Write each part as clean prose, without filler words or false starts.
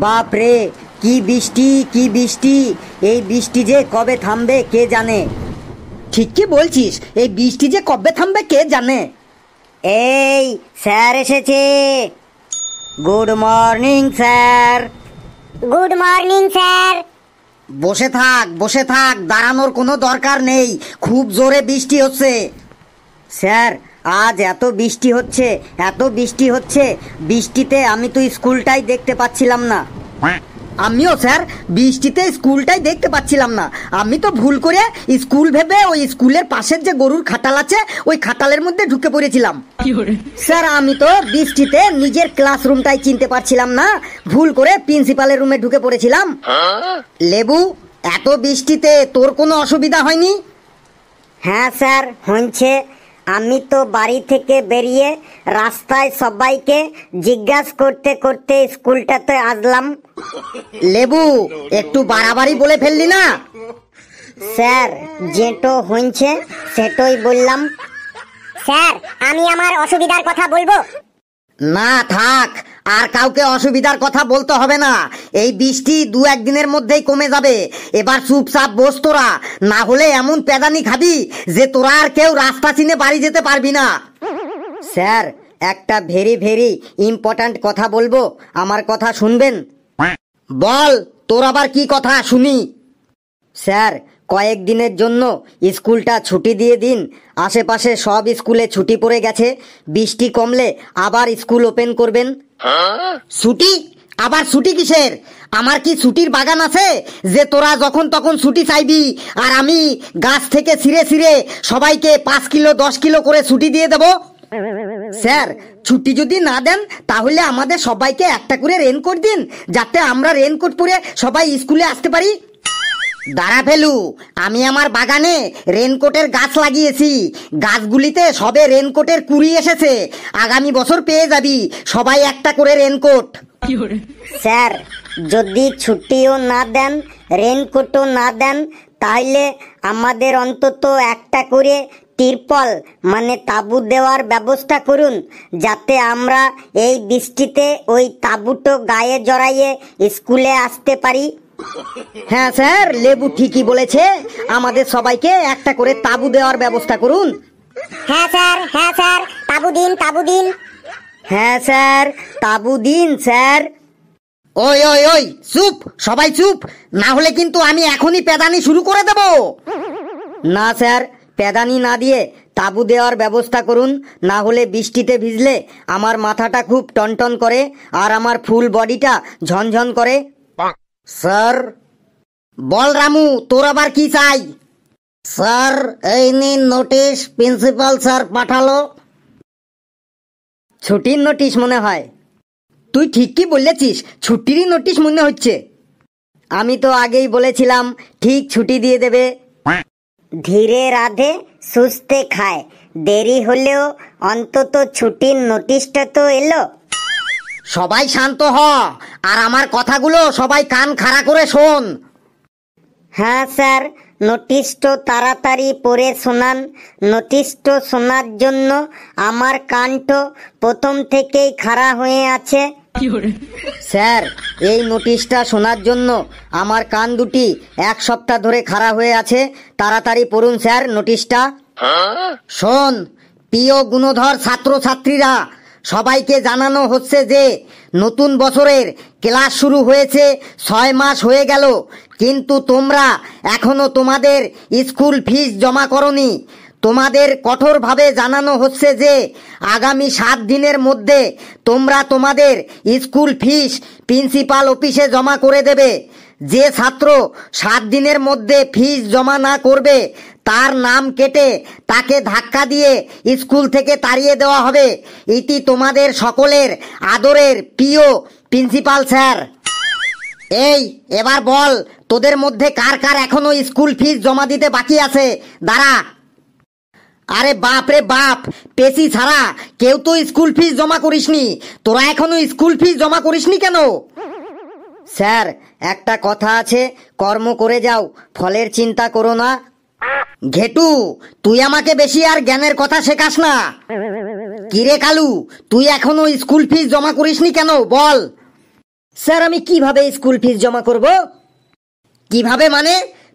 বাপ রে, কি বৃষ্টি কি বৃষ্টি! এই বৃষ্টি যে কবে থামবে কে জানে। ঠিক কি বলছিস, এই বৃষ্টি যে কবে থামবে কে জানে। এই স্যার এসেছে। Good morning sir. Good morning sir. বসে থাক বসে থাক, দাঁড়ানোর কোনো দরকার নেই, খুব জোরে বৃষ্টি হচ্ছে। স্যার, আজ এত বৃষ্টি হচ্ছে এত বৃষ্টি হচ্ছে, বৃষ্টিতে আমি তো স্কুলটাই দেখতে পাচ্ছিলাম না। আমিও স্যার বৃষ্টিতে স্কুলটাই দেখতে পাচ্ছিলাম না। আমি তো ভুল করে স্কুল ভেবে ওই স্কুলের পাশের যে গরুর খাটাল আছে ওই খাটালের মধ্যে ঢুকে পড়েছিলাম। স্যার আমি তো বৃষ্টিতে নিজের ক্লাসরুমটাই চিনতে পারছিলাম না, ভুল করে প্রিন্সিপালের রুমে ঢুকে পড়েছিলাম। লেবু, এত বৃষ্টিতে তোর কোনো অসুবিধা হয়নি? হ্যাঁ স্যার হয়েছে। আমি তো বাড়ি থেকে বেরিয়ে রাস্তায় সবাইকে জিজ্ঞাসা করতে করতে স্কুলটাতে আসলাম। লেবু, একটু বাড়াবাড়ি বলে ফেললি না? স্যার যেটো হয়েছে সেটাই বললাম। স্যার আমি আমার অসুবিধার কথা বলবো? না থাক, আর কাউকে অসুবিধার কথা বলতে হবে না। এই বৃষ্টি দু একদিনের মধ্যেই কমে যাবে। এবার চুপচাপ বস তোরা, না হলে এমন পেদানি খাবি যে তোরা আর কেউ রাস্তা চিনে বাড়ি যেতে পারবি না। স্যার, একটা ভেরি ভেরি ইম্পর্ট্যান্ট কথা বলবো, আমার কথা শুনবেন? বল, তোর আবার কি কথা শুনি। স্যার, কয়েকদিনের জন্য স্কুলটা ছুটি দিয়ে দিন। আশেপাশে সব স্কুলে ছুটি পড়ে গেছে, বৃষ্টি কমলে আবার স্কুল ওপেন করবেন। ছুটি? আবার ছুটি কিসের? আমার কি ছুটির বাগান আছে যে তোরা যখন তখন ছুটি চাইবি আর আমি গাছ থেকে ছিঁড়ে ছিঁড়ে সবাইকে 5 কিলো 10 কিলো করে ছুটি দিয়ে দেব? স্যার, ছুটি যদি না দেন তাহলে আমাদের সবাইকে একটা করে রেনকোট দিন, যাতে আমরা রেনকোট পরে সবাই স্কুলে আসতে পারি। দাঁড়া ফেলু, আমি আমার বাগানে রেনকোটের গাছ লাগিয়েছি, গাছগুলিতে সবে রেনকোটের কুড়ি এসেছে। আগামী বছর পেয়ে যাবি সবাই একটা করে রেনকোট। স্যার যদি ছুটিও না দেন রেনকোটও না দেন তাহলে আমাদের অন্তত একটা করে তিরপল মানে তাঁবু দেওয়ার ব্যবস্থা করুন, যাতে আমরা এই বৃষ্টিতে ওই তাঁবুটো গায়ে জড়াইয়ে স্কুলে আসতে পারি। হ্যাঁ স্যার, লেবু ঠিকই বলেছে, আমাদের সবাইকে একটা করে তাঁবু দেওয়ার ব্যবস্থা করুন। হ্যাঁ স্যার তাঁবু দিন তাঁবু দিন। হ্যাঁ স্যার, তাঁবু দিন স্যার। ওই ওই ওই চুপ, সবাই চুপ, না হলে কিন্তু আমি এখনই পেদানি শুরু করে দেব। না স্যার, পেদানি না দিয়ে তাঁবু দেওয়ার ব্যবস্থা করুন, না হলে বৃষ্টিতে ভিজলে আমার মাথাটা খুব টনটন করে আর আমার ফুল বডিটা ঝনঝন করে। স্যার। বল রামু, তোর আবার কি চাই? স্যার, এই নিন নোটিশ, প্রিন্সিপাল স্যার পাঠালো। ছুটির নোটিশ মনে হয়। তুই ঠিক কি বলেছিস, ছুটিরই নোটিশ মনে হচ্ছে। আমি তো আগেই বলেছিলাম ঠিক ছুটি দিয়ে দেবে। ধীরে রাধে সুস্থে খায়, দেরি হলেও অন্তত ছুটির নোটিশটা তো এলো। সবাই শান্ত হ, আর আমার কথাগুলো সবাই কান খাড়া করে শোন। হ্যাঁ স্যার, নোটিশটো তাড়াতাড়ি পড়ে শোনান। নোটিশটো শোনার জন্য আমার কানটো প্রথম থেকেই খাড়া হয়ে আছে। স্যার, এই নোটিশটা শোনার জন্য আমার কান দুটি 1 সপ্তাহ ধরে খাড়া হয়ে আছে। তাড়াতাড়ি পড়ুন স্যার নোটিশটা। শোন, প্রিয় গুণধর ছাত্রছাত্রীরা, সবাইকে জানানো হচ্ছে যে নতুন বছরের ক্লাস শুরু হয়েছে 6 মাস হয়ে গেল, কিন্তু তোমরা এখনো তোমাদের স্কুল ফিস জমা করনি। তোমাদের কঠোরভাবে জানানো হচ্ছে যে আগামী 7 দিনের মধ্যে তোমরা তোমাদের স্কুল ফিস প্রিন্সিপাল অফিসে জমা করে দেবে। যে ছাত্র 7 দিনের মধ্যে ফিস জমা না করবে তার নাম কেটে তাকে ধাক্কা দিয়ে স্কুল থেকে তাড়িয়ে দেওয়া হবে। এটি তোমাদের সকলের আদরের প্রিয় প্রিন্সিপাল স্যার। এই এবার বল, তোদের মধ্যে কার কার এখনো স্কুল ফিস জমা দিতে বাকি আছে? দাঁড়া। আরে বাপ রে বাপ, পেশি ছাড়া কেউ তো স্কুল ফিস জমা করিসনি। তোরা এখনো স্কুল ফিস জমা করিসনি কেন? স্যার, একটা কথা আছে, কর্ম করে যাও, ফলের চিন্তা করো না। ঘেটু, তুই আমাকে বেশি আর জ্ঞানের কথা শেখাস না। কিরে কালু, তুই এখনো স্কুল ফিস জমা করিসনি কেন বল? স্যার আমি কিভাবে স্কুল ফিস জমা করব? কিভাবে মানে?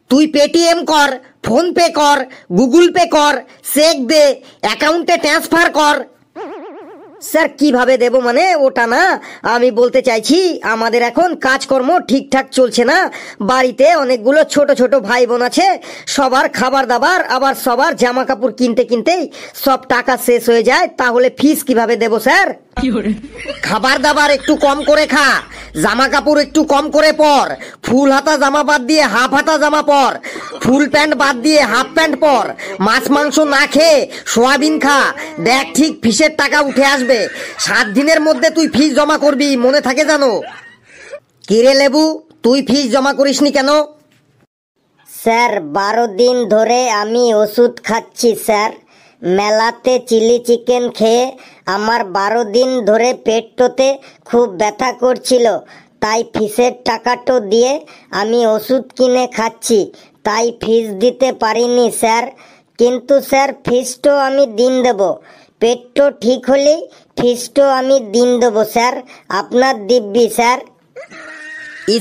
তুই পেটিএম কর, ফোন পে কর, গুগল পে কর, চেক দে, অ্যাকাউন্টে ট্রান্সফার কর। স্যার কিভাবে দেব মানে ওটা না, আমি বলতে চাইছি আমাদের এখন কাজকর্ম ঠিকঠাক চলছে না। বাড়িতে অনেকগুলো ছোট ছোট ভাই বোন আছে, সবার খাবার দাবার আবার সবার জামা কাপড় কিনতে কিনতেই সব টাকা শেষ হয়ে যায়, তাহলে ফিস কিভাবে দেব স্যার? খাবার দাবার একটু কম করে খা, জামা কাপড় একটু কম করে পর, ফুল হাতা জামা বাদ দিয়ে হাফ হাতা জামা পর, ফুল প্যান্ট বাদ দিয়ে হাফ প্যান্ট পর, মাছ মাংস না খেয়ে সোয়াবিন খা, দেখ ঠিক ফিসের টাকা উঠে আসবে। 7 দিনের মধ্যে তুই ফিস জমা করবি, মনে থাকে জানো? কিরে লেবু, তুই ফিস জমা করিসনি কেন? স্যার 12 দিন ধরে আমি ওষুধ খাচ্ছি স্যার। মেলাতে চিলি চিকেন খেয়ে আমার 12 দিন ধরে পেটটোতে খুব ব্যথা করছিল, তাই ফিসের টাকাটো দিয়ে আমি ওষুধ কিনে খাচ্ছি, তাই ফিস দিতে পারিনি স্যার। কিন্তু স্যার ফিসটো আমি দিন দেব, পেটটো ঠিক হলেই ফিসটো আমি দিন দেবো স্যার, আপনার দিব্যি স্যার।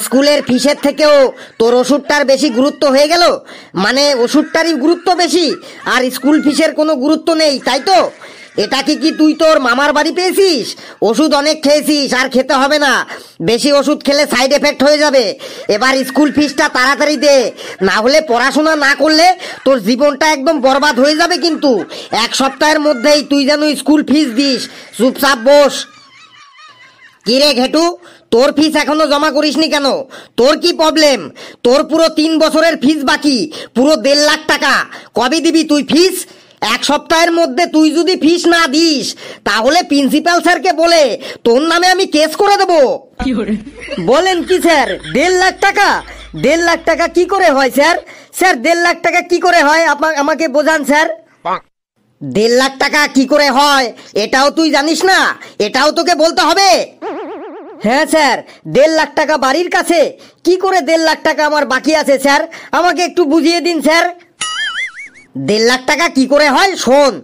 স্কুলের ফিসের থেকেও তোর ওষুধটার বেশি গুরুত্ব হয়ে গেল? মানে ওষুধটারই গুরুত্ব বেশি আর স্কুল ফিসের কোনো গুরুত্ব নেই, তাই তো? এটা কি তুই তোর মামার বাড়ি পেয়েছিস? ওষুধ অনেক খেয়েছিস, আর খেতে হবে না, বেশি ওষুধ খেলে সাইড এফেক্ট হয়ে যাবে। এবার স্কুল ফিসটা তাড়াতাড়ি দে, না হলে পড়াশোনা না করলে তোর জীবনটা একদম বরবাদ হয়ে যাবে। কিন্তু 1 সপ্তাহের মধ্যেই তুই যেন স্কুল ফিস দিস। চুপচাপ বস। কিরে ঘেটু, তোর ফিস এখনো জমা করিসনি কেন? তোর কি প্রবলেম? তোর পুরো 3 বছরের ফিস বাকি, পুরো 1.5 লাখ টাকা। কবে দিবি তুই ফিস? 1 সপ্তাহের মধ্যে তুই যদি ফিস না দিস তাহলে প্রিন্সিপাল স্যারকে বলে তোর নামে আমি কেস করে দেব। বলেন কি স্যার? 1.5 লাখ টাকা? 1.5 লাখ টাকা কি করে হয় স্যার? স্যার 1.5 লাখ টাকা কি করে হয় আমাকে বোঝান স্যার। 1.5 লাখ টাকা কি করে হয় এটাও তুই জানিস না? এটাও তোকে বলতে হবে? হ্যাঁ স্যার, 1.5 লাখ টাকা বাড়ির কাছে। কি করে 1.5 লাখ টাকা আমার বাকি আছে স্যার? আমাকে একটু বুঝিয়ে দিন স্যার। 1.5 লাখ টাকা কি করে হয় শোন।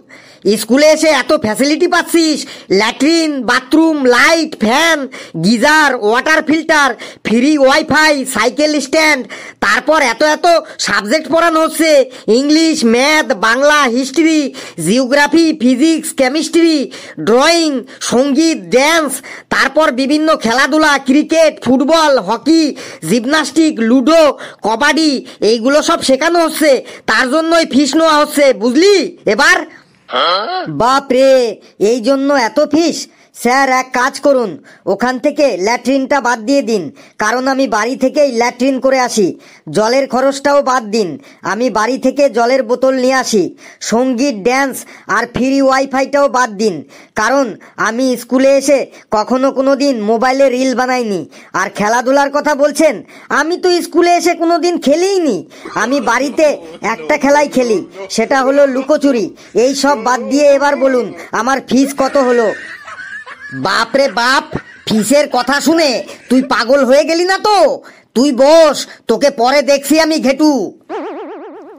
স্কুলে এসে এত ফ্যাসিলিটি পাচ্ছিস, latrine, bathroom, light, fan, geyser, water filter, free wifi, cycle stand, তারপর এত এত সাবজেক্ট পড়ানো হচ্ছে, English, math, Bangla, history, geography, physics, chemistry, drawing, সঙ্গীত, ড্যান্স, তারপর বিভিন্ন খেলাধুলা, cricket, football, hockey, gymnastic, ludo, kabaddi, এইগুলো সব শেখানো হচ্ছে, তার জন্যই ফিস নেওয়া হচ্ছে, বুঝলি? এবার বাপ রে, এই জন্য এত ফিস? স্যার এক কাজ করুন, ওখান থেকে ল্যাট্রিনটা বাদ দিয়ে দিন, কারণ আমি বাড়ি থেকেই ল্যাট্রিন করে আসি। জলের খরচটাও বাদ দিন, আমি বাড়ি থেকে জলের বোতল নিয়ে আসি। সঙ্গীত, ড্যান্স আর ফ্রি ওয়াইফাইটাও বাদ দিন, কারণ আমি স্কুলে এসে কখনো কোনো দিন মোবাইলে রিল বানাইনি। আর খেলাধুলার কথা বলছেন, আমি তো স্কুলে এসে কোনো দিন খেলিনি। আমি বাড়িতে একটা খেলাই খেলি, সেটা হলো লুকোচুরি। এই সব বাদ দিয়ে এবার বলুন আমার ফিস কত হলো? বাপরে বাপ, ফিসের কথা শুনে তুই পাগল হয়ে গেলি না তো? তুই বস, তোকে পরে দেখছি আমি ঘেটু।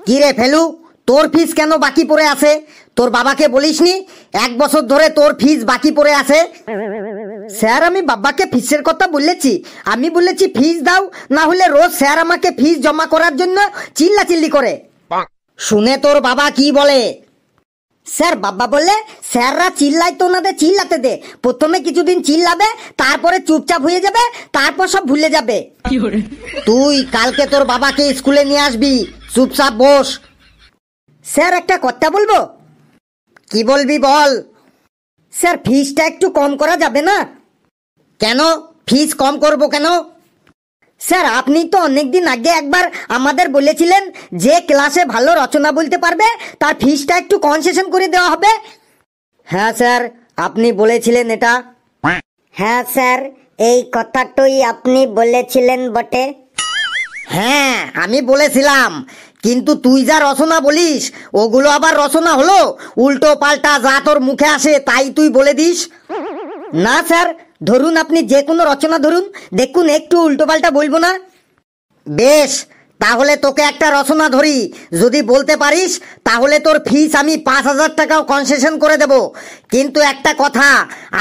কি রে ফেলু, তোর ফিস কেন বাকি পড়ে আছে? তোর বাবাকে বলিসনি 1 বছর ধরে তোর ফিস বাকি পড়ে আছে? স্যার আমি বাবাকে ফিসের কথা বলেছি, আমি বলেছি ফিস দাও, না হলে রোজ স্যার আমাকে ফিস জমা করার জন্য চিল্লাচিল্লি করে। শুনে তোর বাবা কি বলে? স্যার বাবা বললে স্যাররা চিল্লাই তো ওনাদের চিল্লাতে দে, প্রথমে কিছুদিন চিল্লাবে, তারপরে চুপচাপ হয়ে যাবে, তারপর সব ভুলে যাবে। তুই কালকে তোর বাবাকে স্কুলে নিয়ে আসবি, চুপচাপ বস। স্যার একটা কথা বলবো। কি বলবি বল। স্যার ফিসটা একটু কম করা যাবে না? কেন ফিস কম করব কেন? স্যার আপনি তো অনেকদিন আগে একবার আমাদের বলেছিলেন যে ক্লাসে ভালো রচনা বলতে পারবে তার ফিসটা একটু কনসেশন করে দেওয়া হবে। হ্যাঁ স্যার, আপনি বলেছিলেন এটা। হ্যাঁ স্যার, এই কথাটাই আপনি বলেছিলেন বটে। হ্যাঁ আমি বলেছিলাম, কিন্তু তুই যা রচনা বলিস ওগুলো আবার রচনা হলো? উল্টো পাল্টা যা তোর মুখে আসে তাই তুই বলে দিস। না স্যার, ধরুন আপনি যে কোনো রচনা ধরুন, দেখুন একটু উল্টো পাল্টা বলবো না। বেশ, তাহলে তোকে একটা রচনা ধরি, যদি বলতে পারিস তাহলে তোর ফিস আমি 5,000 টাকাও কনসেশন করে দেব। কিন্তু একটা কথা,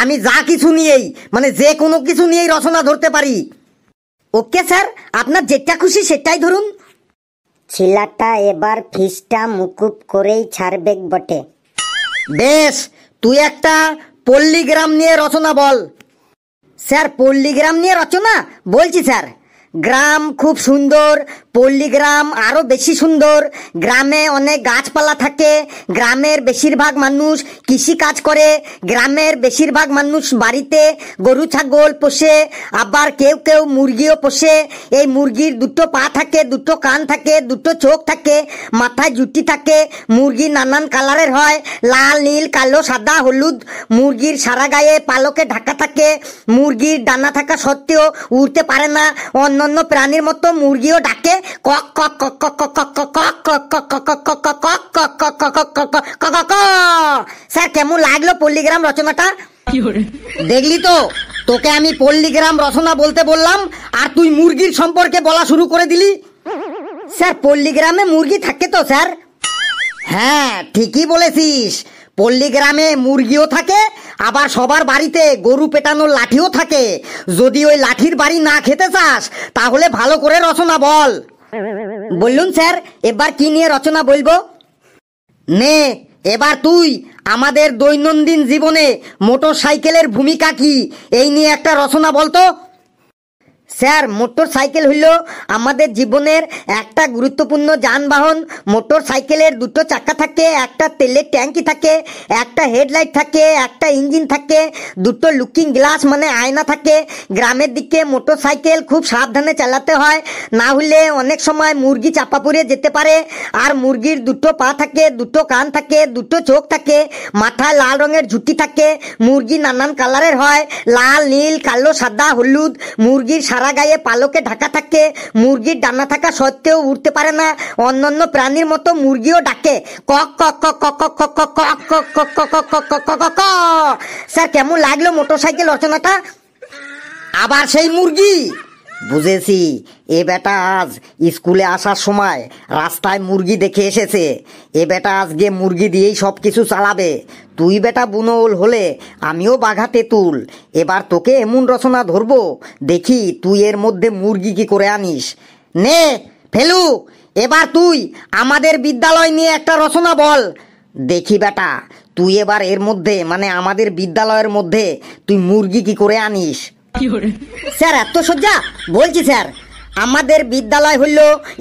আমি যা কিছু নিয়েই মানে যে কোনো কিছু নিয়েই রচনা ধরতে পারি। ওকে স্যার, আপনার যেটা খুশি সেটাই ধরুন। ছেলেটা এবার ফিসটা মুকুব করেই ছাড়বে বটে। বেশ, তুই একটা পল্লীগ্রাম নিয়ে রচনা বল। স্যার পল্লীগ্রাম নিয়ে রচনা বলছি স্যার। গ্রাম খুব সুন্দর, পল্লীগ্রাম আরো বেশি সুন্দর। গ্রামে অনেক গাছপালা থাকে, গ্রামের বেশিরভাগ মানুষ কৃষি কাজ করে, গ্রামের বেশিরভাগ মানুষ বাড়িতে গরু ছাগল পোষে, আবার কেউ কেউ মুরগিও পোষে। এই মুরগির দুটো পা থাকে, দুটো কান থাকে, দুটো চোখ থাকে, মাথায় জুটি থাকে। মুরগি নানান কালারের হয়, লাল, নীল, কালো, সাদা, হলুদ। মুরগির সারা গায়ে পালকে ঢাকা থাকে। মুরগির ডানা থাকা সত্ত্বেও উড়তে পারে না। অন্যান্য প্রাণীর মতো মুরগিও ডাকে কক কক কক কক কক কক কক কক কক কক কক কক কক কক কক কক কক কক। স্যার কেমন লাগলো পল্লীগ্রাম রচনাটা? দেখলি তো, তোকে আমি পল্লীগ্রাম রচনা বলতে বললাম আর তুই মুরগির সম্পর্কে বলা শুরু করে দিলি। স্যার পল্লীগ্রামে মুরগি থাকে তো স্যার? হ্যাঁ, ঠিকই বলেছিস। পল্লীগ্রামে মুরগিও থাকে, আবার সবার বাড়িতে গরু পেটানোর লাঠিও থাকে। যদি ওই লাঠির বাড়ি না খেতে চাস তাহলে ভালো করে রচনা বল। বললুন স্যার, এবার কি নিয়ে রচনা বলবো? নে, এবার তুই আমাদের দৈনন্দিন জীবনে মোটর সাইকেলের ভূমিকা কি এই নিয়ে একটা রচনা বলতো। স্যার মোটর সাইকেল হইল আমাদের জীবনের একটা গুরুত্বপূর্ণ যানবাহন। মোটর সাইকেলের দুটো চাকা থাকে, একটা তেলের ট্যাঙ্কি থাকে, একটা হেডলাইট থাকে, একটা ইঞ্জিন থাকে, দুটো লুকিং গ্লাস মানে আয়না থাকে। গ্রামের দিকে মোটর সাইকেল খুব সাবধানে চালাতে হয়, না হলে অনেক সময় মুরগি চাপা পড়ে যেতে পারে। আর মুরগির দুটো পা থাকে, দুটো কান থাকে, দুটো চোখ থাকে, মাথায় লাল রঙের ঝুঁটি থাকে। মুরগি নানান কালারের হয়, লাল, নীল, কালো, সাদা, হলুদ। মুরগির সারা গায়ে পালকে ঢাকা থাকে। মুরগির ডানা থাকা সত্ত্বেও উড়তে পারে না। অন্যান্য প্রাণীর মতো মুরগিও ডাকে কক কক কক কক কক কক কক কক কক কক কক কক কক কক। স্যার কেমন লাগলো মোটরসাইকেল রচনাটা? আবার সেই মুরগি? বুঝেছি, এ বেটা আজ স্কুলে আসার সময় রাস্তায় মুরগি দেখে এসেছে। এ বেটা আজকে মুরগি দিয়েই সব কিছু চালাবে। তুই বেটা বুনোল হলে আমিও বাঘা তেঁতুল। এবার তোকে এমন রচনা ধরবো, দেখি তুই এর মধ্যে মুরগি কি করে আনিস। নে ফেলু, এবার তুই আমাদের বিদ্যালয় নিয়ে একটা রচনা বল। দেখি বেটা তুই এবার এর মধ্যে মানে আমাদের বিদ্যালয়ের মধ্যে তুই মুরগি কি করে আনিস। স্যার এত সজ্জা? বলছি স্যার, আমাদের বিদ্যালয় হইল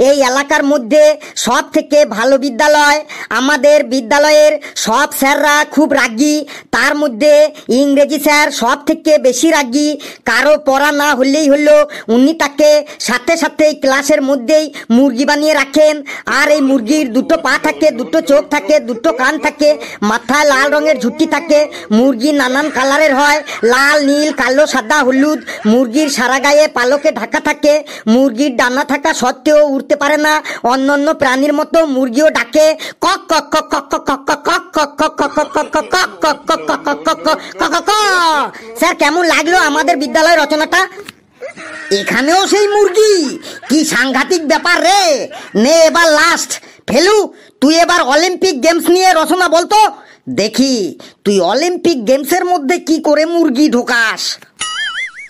এই এলাকার মধ্যে সব থেকে ভালো বিদ্যালয়। আমাদের বিদ্যালয়ের সব স্যাররা খুব রাগী, তার মধ্যে ইংরেজি স্যার সব থেকে বেশি রাগী। কারো পড়া না হলেই হলো উনি তাকে সাথে সাথে ক্লাসের মধ্যেই মুরগি বানিয়ে রাখেন। আর এই মুরগির দুটো পা থাকে, দুটো চোখ থাকে, দুটো কান থাকে, মাথায় লাল রঙের ঝুঁটি থাকে। মুরগি নানান কালারের হয়, লাল, নীল, কালো, সাদা, হলুদ। মুরগির সারা গায়ে পালকে ঢাকা থাকে। মুরগির ডানা থাকা সত্ত্বেও উড়তে পারে না। অন্যান্য প্রাণীর মতো মুরগিও ডাকে কক কক কক কক কক কক কক কক কক কক কক কক কক কক কক কক কক। স্যার কেমন লাগলো আমাদের বিদ্যালয় রচনাটা? এখানেও সেই মুরগি? কি সাংঘাতিক ব্যাপার রে। নে এবার লাস্ট, ফেলু তুই এবার অলিম্পিক গেমস নিয়ে রচনা বলতো। দেখি তুই অলিম্পিক গেমসের মধ্যে কি করে মুরগি ঢোকাস।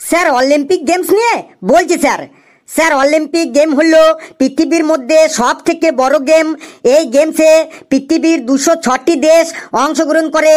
স্যার অলিম্পিক গেমস নিয়ে বলছি স্যার। স্যার অলিম্পিক গেম হলো পৃথিবীর মধ্যে সব থেকে বড় গেম। এই গেমসে পৃথিবীর 206টি দেশ অংশগ্রহণ করে।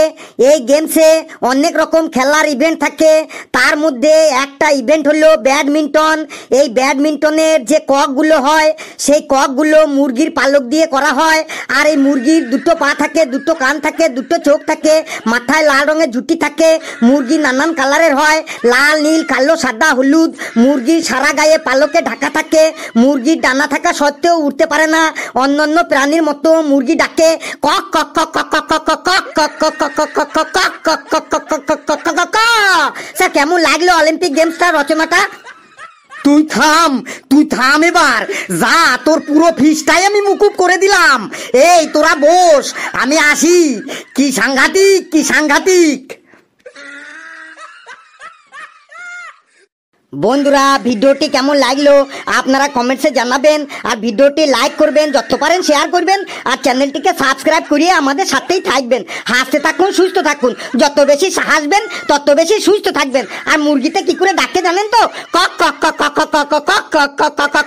এই গেমসে অনেক রকম খেলার ইভেন্ট থাকে, তার মধ্যে একটা ইভেন্ট হলো ব্যাডমিন্টন। এই ব্যাডমিন্টনের যে ককগুলো হয় সেই ককগুলো মুরগির পালক দিয়ে করা হয়। আর এই মুরগির দুটো পা থাকে, দুটো কান থাকে, দুটো চোখ থাকে, মাথায় লাল রঙের ঝুঁটি থাকে। মুরগি নানান কালারের হয়, লাল, নীল, কালো, সাদা, হলুদ। মুরগির সারা গায়ে পালকে ঢাকা থাকে। মুরগির ডানা থাকা সত্ত্বেও উড়তে পারে না। অন্যান্য প্রাণীর মতো মুরগি ডাকে কক কক কক কক কক কক কক কক কক কক কক কক কক কক কক কক কক কক কক। স্যার কেমন লাগলো অলিম্পিক গেমসটা রচনাটা? তুই থাম এবার, যা তোর পুরো ফিসটাই আমি মুকুব করে দিলাম। এই তোরা বস, আমি আসি। কি সাংঘাতিক, কি সাংঘাতিক। বন্ধুরা ভিডিওটি কেমন লাগলো আপনারা কমেন্টসে জানাবেন, আর ভিডিওটি লাইক করবেন, যত পারেন শেয়ার করবেন, আর চ্যানেলটিকে সাবস্ক্রাইব করিয়ে আমাদের সাথেই থাকবেন। হাসতে থাকুন, সুস্থ থাকুন, যত বেশি হাসবেন তত বেশি সুস্থ থাকবেন। আর মুরগিতে কি করে ডাকে জানেন তো? কক কক কক কক কক কক কক কক কক কক।